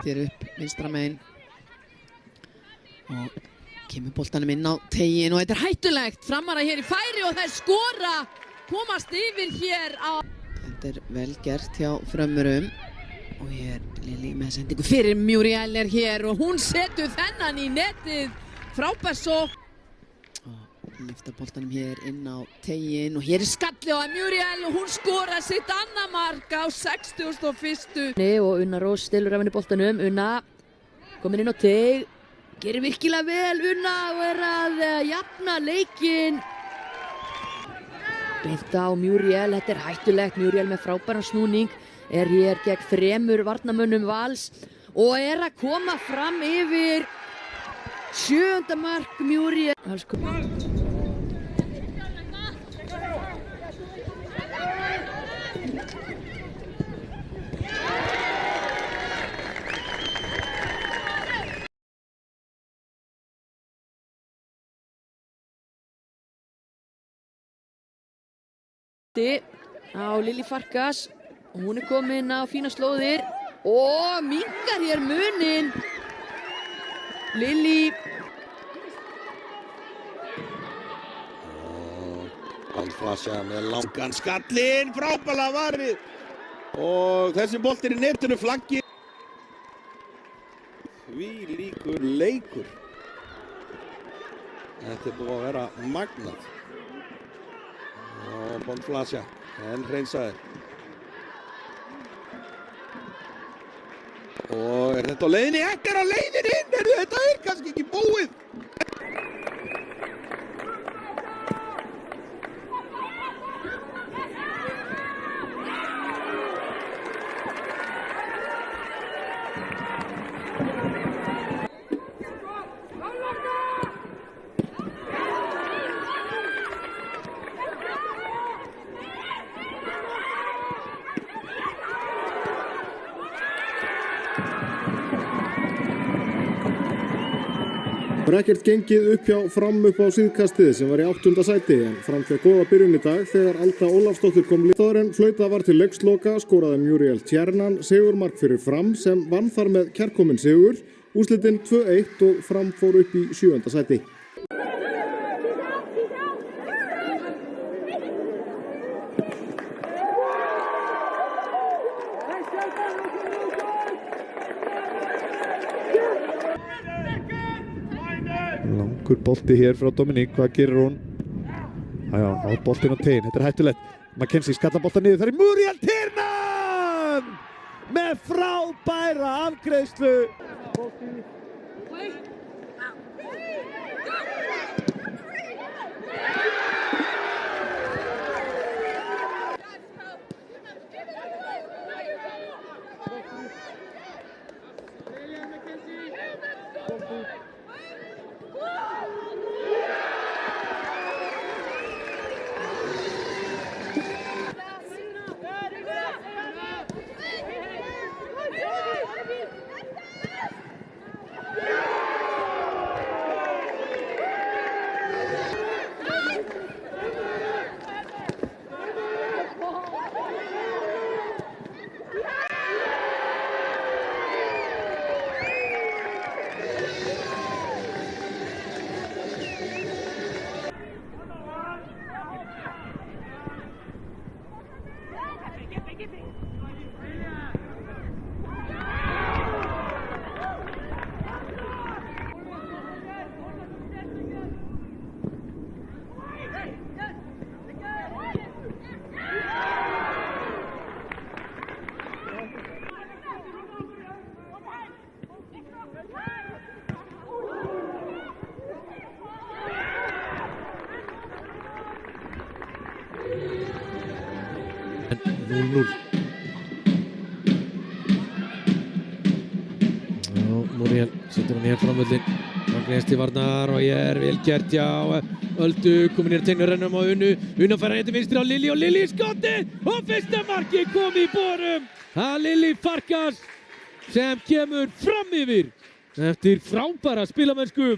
hér upp vinstra megin og kemur boltanum inn á teiginn og þetta hættulegt. Framara hér í færi og þeir skora, komast yfir hér á. Þetta vel gert hjá Frömmurum og hér Lily með sendingu fyrir Muriel hér og hún setur þennan í netið. Frábær sókn. Lyfta boltanum hér inn á teiginn og hér skalli á Muriel og hún skora sitt annað mark á 61. Og Unna Rós stelur af henni boltanum. Unna komin inn á teig, gerir virkilega vel Unna og að jafna leikinn. Beint á Muriel, þetta hættulegt. Muriel með frábæran snúning hér gegn 3 varnarmönnum Vals og að koma fram yfir 7. mark Muriel. Á Lily Farkas og hún komin á fína slóðir og minnkar hér muninn. Lily Flasja með langan skallinn, frábærlega varið og þessi bolti í netinu flaggi. Því líkur leikur. Þetta búið að vera magnað. Og Flasja, en hreinsaði. Og þetta á leiðinni? Þetta á leiðinni inn! Þetta kannski ekki búið! Það var ekkert gengið upp hjá Fram upp á síðkastið sem var í 8. sæti en Fram fékk góða byrjun í dag þegar Alda Ólafsdóttir kom líður en flautað var til leiksloka skoraði Muriel Tjernan sigurmark fyrir Fram sem vann þar með kærkominn sigur. Úrslitin 2-1 og Fram fór upp í 7. sæti. Langur bolti hér frá Dominík, hvað gerir hún? Jájá, á boltin á teiginn, þetta hættulegt. Mackenzie skallar boltan niður, það Muriel Tjernan! Með frábæra afgreiðslu. Muriel setur hann hér framvöllin. Gleðst í varnar og vel gert hjá Öldu. Komin hér tegnur rennum á Unnu. Unna fær hann til vinstri á Lily og Lily skotið og fyrsta markið kom í borum. Það Lily Farkas sem kemur fram yfir eftir frábæra spilamennsku.